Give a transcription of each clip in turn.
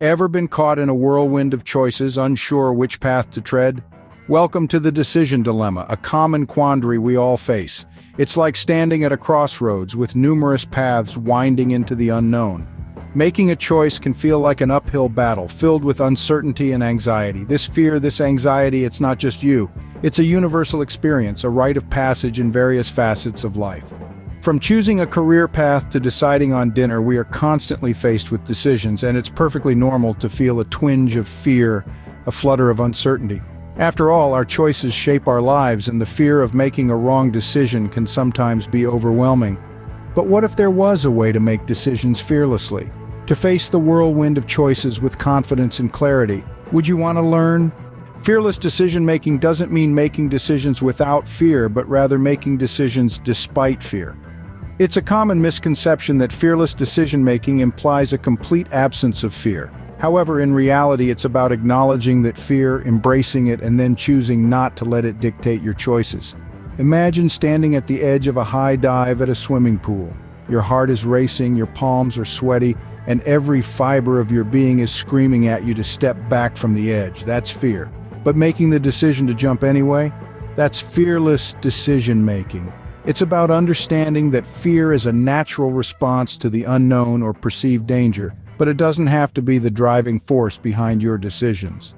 Ever been caught in a whirlwind of choices, unsure which path to tread? Welcome to the decision dilemma, a common quandary we all face. It's like standing at a crossroads with numerous paths winding into the unknown. Making a choice can feel like an uphill battle, filled with uncertainty and anxiety. This fear, this anxiety, it's not just you. It's a universal experience, a rite of passage in various facets of life. From choosing a career path to deciding on dinner, we are constantly faced with decisions, and it's perfectly normal to feel a twinge of fear, a flutter of uncertainty. After all, our choices shape our lives, and the fear of making a wrong decision can sometimes be overwhelming. But what if there was a way to make decisions fearlessly? To face the whirlwind of choices with confidence and clarity? Would you want to learn? Fearless decision-making doesn't mean making decisions without fear, but rather making decisions despite fear. It's a common misconception that fearless decision-making implies a complete absence of fear. However, in reality, it's about acknowledging that fear, embracing it, and then choosing not to let it dictate your choices. Imagine standing at the edge of a high dive at a swimming pool. Your heart is racing, your palms are sweaty, and every fiber of your being is screaming at you to step back from the edge. That's fear. But making the decision to jump anyway? That's fearless decision-making. It's about understanding that fear is a natural response to the unknown or perceived danger, but it doesn't have to be the driving force behind your decisions.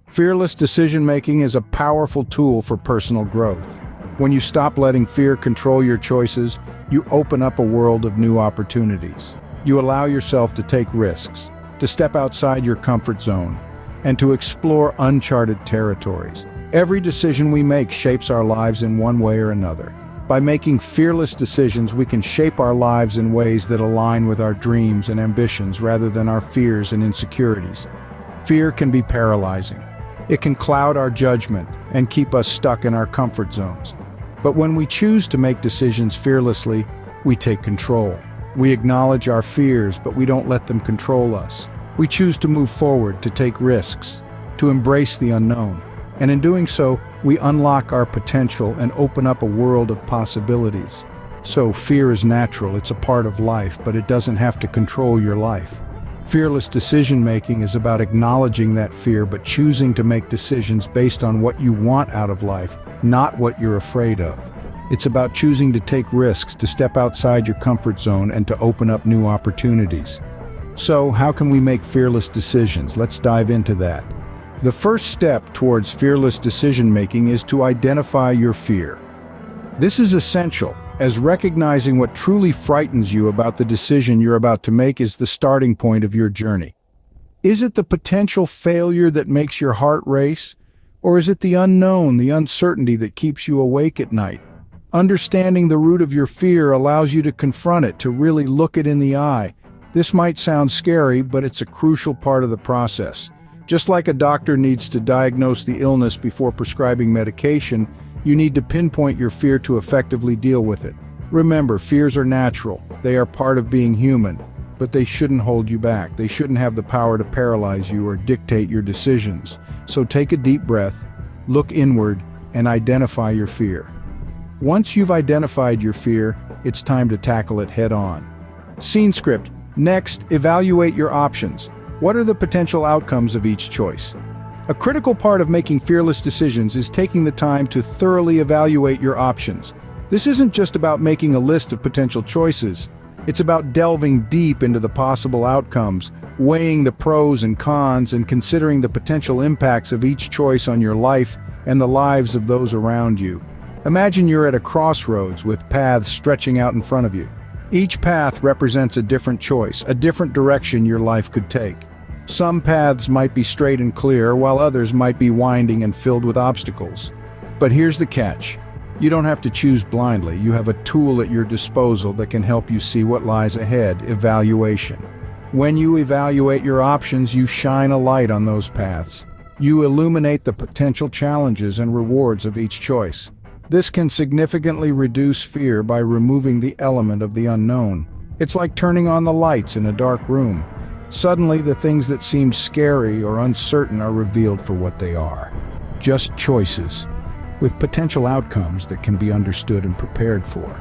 Fearless decision-making is a powerful tool for personal growth. When you stop letting fear control your choices, you open up a world of new opportunities. You allow yourself to take risks, to step outside your comfort zone, and to explore uncharted territories. Every decision we make shapes our lives in one way or another. By making fearless decisions, we can shape our lives in ways that align with our dreams and ambitions rather than our fears and insecurities. Fear can be paralyzing. It can cloud our judgment and keep us stuck in our comfort zones. But when we choose to make decisions fearlessly, we take control. We acknowledge our fears, but we don't let them control us. We choose to move forward, to take risks, to embrace the unknown. And in doing so, we unlock our potential and open up a world of possibilities. So fear is natural, it's a part of life, but it doesn't have to control your life. Fearless decision-making is about acknowledging that fear, but choosing to make decisions based on what you want out of life, not what you're afraid of. It's about choosing to take risks, to step outside your comfort zone, and to open up new opportunities. So, how can we make fearless decisions? Let's dive into that. The first step towards fearless decision-making is to identify your fear. This is essential, as recognizing what truly frightens you about the decision you're about to make is the starting point of your journey. Is it the potential failure that makes your heart race? Or is it the unknown, the uncertainty that keeps you awake at night? Understanding the root of your fear allows you to confront it, to really look it in the eye. This might sound scary, but it's a crucial part of the process. Just like a doctor needs to diagnose the illness before prescribing medication, you need to pinpoint your fear to effectively deal with it. Remember, fears are natural. They are part of being human, but they shouldn't hold you back. They shouldn't have the power to paralyze you or dictate your decisions. So take a deep breath, look inward, and identify your fear. Once you've identified your fear, it's time to tackle it head-on. Scene script. Next, evaluate your options. What are the potential outcomes of each choice? A critical part of making fearless decisions is taking the time to thoroughly evaluate your options. This isn't just about making a list of potential choices. It's about delving deep into the possible outcomes, weighing the pros and cons, and considering the potential impacts of each choice on your life and the lives of those around you. Imagine you're at a crossroads with paths stretching out in front of you. Each path represents a different choice, a different direction your life could take. Some paths might be straight and clear, while others might be winding and filled with obstacles. But here's the catch. You don't have to choose blindly. You have a tool at your disposal that can help you see what lies ahead: evaluation. When you evaluate your options, you shine a light on those paths. You illuminate the potential challenges and rewards of each choice. This can significantly reduce fear by removing the element of the unknown. It's like turning on the lights in a dark room. Suddenly, the things that seemed scary or uncertain are revealed for what they are. Just choices, with potential outcomes that can be understood and prepared for.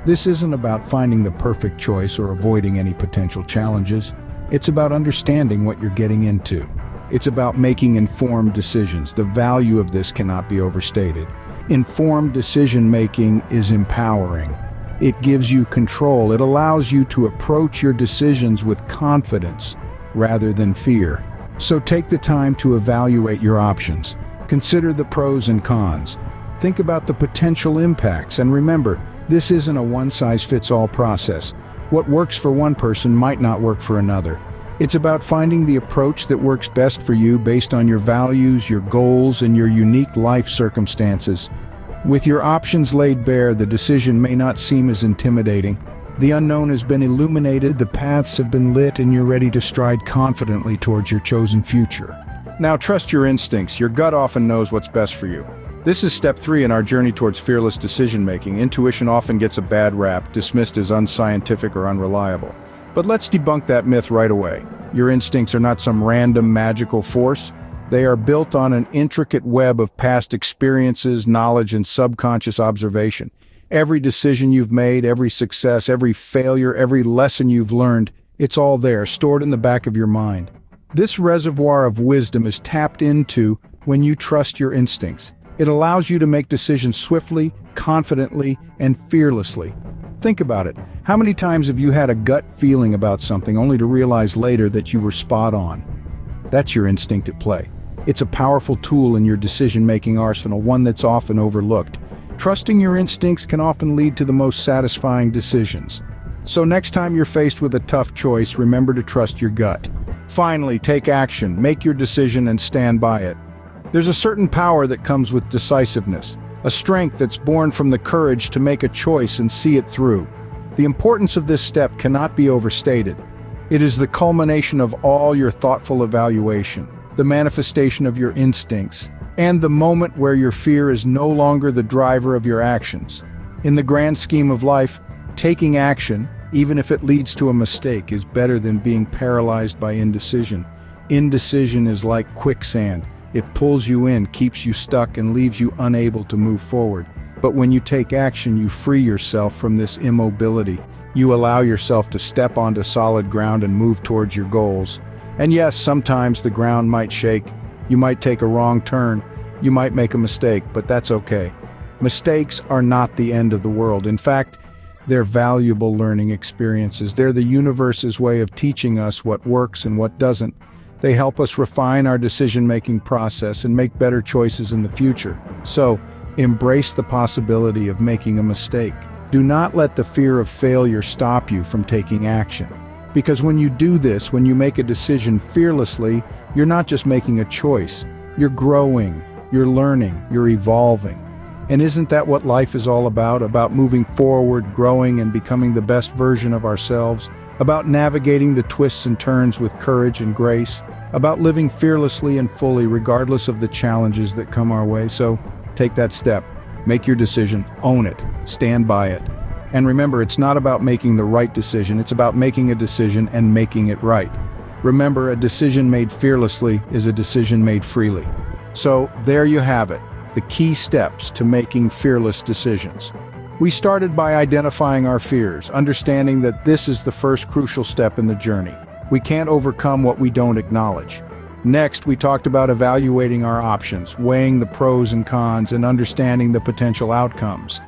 This isn't about finding the perfect choice or avoiding any potential challenges. It's about understanding what you're getting into. It's about making informed decisions. The value of this cannot be overstated. Informed decision-making is empowering. It gives you control. It allows you to approach your decisions with confidence rather than fear. So take the time to evaluate your options. Consider the pros and cons. Think about the potential impacts, and remember, this isn't a one-size-fits-all process. What works for one person might not work for another. It's about finding the approach that works best for you based on your values, your goals, and your unique life circumstances. With your options laid bare, the decision may not seem as intimidating. The unknown has been illuminated, the paths have been lit, and you're ready to stride confidently towards your chosen future. Now trust your instincts. Your gut often knows what's best for you. This is step 3 in our journey towards fearless decision-making. Intuition often gets a bad rap, dismissed as unscientific or unreliable. But let's debunk that myth right away. Your instincts are not some random magical force. They are built on an intricate web of past experiences, knowledge, and subconscious observation. Every decision you've made, every success, every failure, every lesson you've learned, it's all there, stored in the back of your mind. This reservoir of wisdom is tapped into when you trust your instincts. It allows you to make decisions swiftly, confidently, and fearlessly. Think about it. How many times have you had a gut feeling about something only to realize later that you were spot on? That's your instinct at play. It's a powerful tool in your decision-making arsenal, one that's often overlooked. Trusting your instincts can often lead to the most satisfying decisions. So next time you're faced with a tough choice, remember to trust your gut. Finally, take action, make your decision, and stand by it. There's a certain power that comes with decisiveness, a strength that's born from the courage to make a choice and see it through. The importance of this step cannot be overstated. It is the culmination of all your thoughtful evaluation, the manifestation of your instincts, and the moment where your fear is no longer the driver of your actions. In the grand scheme of life, taking action, even if it leads to a mistake, is better than being paralyzed by indecision. Indecision is like quicksand. It pulls you in, keeps you stuck, and leaves you unable to move forward. But when you take action, you free yourself from this immobility. You allow yourself to step onto solid ground and move towards your goals. And yes, sometimes the ground might shake. You might take a wrong turn. You might make a mistake, but that's okay. Mistakes are not the end of the world. In fact, they're valuable learning experiences. They're the universe's way of teaching us what works and what doesn't. They help us refine our decision-making process and make better choices in the future. So, embrace the possibility of making a mistake. Do not let the fear of failure stop you from taking action. Because when you do this, when you make a decision fearlessly, you're not just making a choice. You're growing, you're learning, you're evolving. And isn't that what life is all about? About moving forward, growing, and becoming the best version of ourselves? About navigating the twists and turns with courage and grace? About living fearlessly and fully regardless of the challenges that come our way? So, take that step. Make your decision. Own it. Stand by it. And remember, it's not about making the right decision. It's about making a decision and making it right. Remember, a decision made fearlessly is a decision made freely. So, there you have it. The key steps to making fearless decisions. We started by identifying our fears, understanding that this is the first crucial step in the journey. We can't overcome what we don't acknowledge. Next, we talked about evaluating our options, weighing the pros and cons, and understanding the potential outcomes.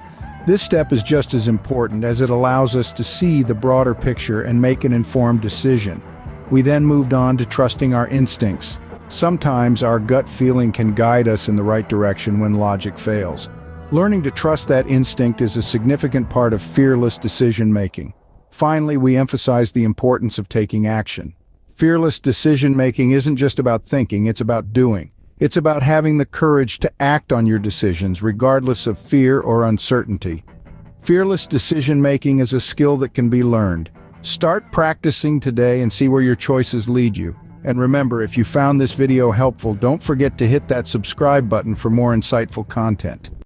This step is just as important as it allows us to see the broader picture and make an informed decision. We then moved on to trusting our instincts. Sometimes our gut feeling can guide us in the right direction when logic fails. Learning to trust that instinct is a significant part of fearless decision-making. Finally, we emphasize the importance of taking action. Fearless decision-making isn't just about thinking, it's about doing. It's about having the courage to act on your decisions, regardless of fear or uncertainty. Fearless decision-making is a skill that can be learned. Start practicing today and see where your choices lead you. And remember, if you found this video helpful, don't forget to hit that subscribe button for more insightful content.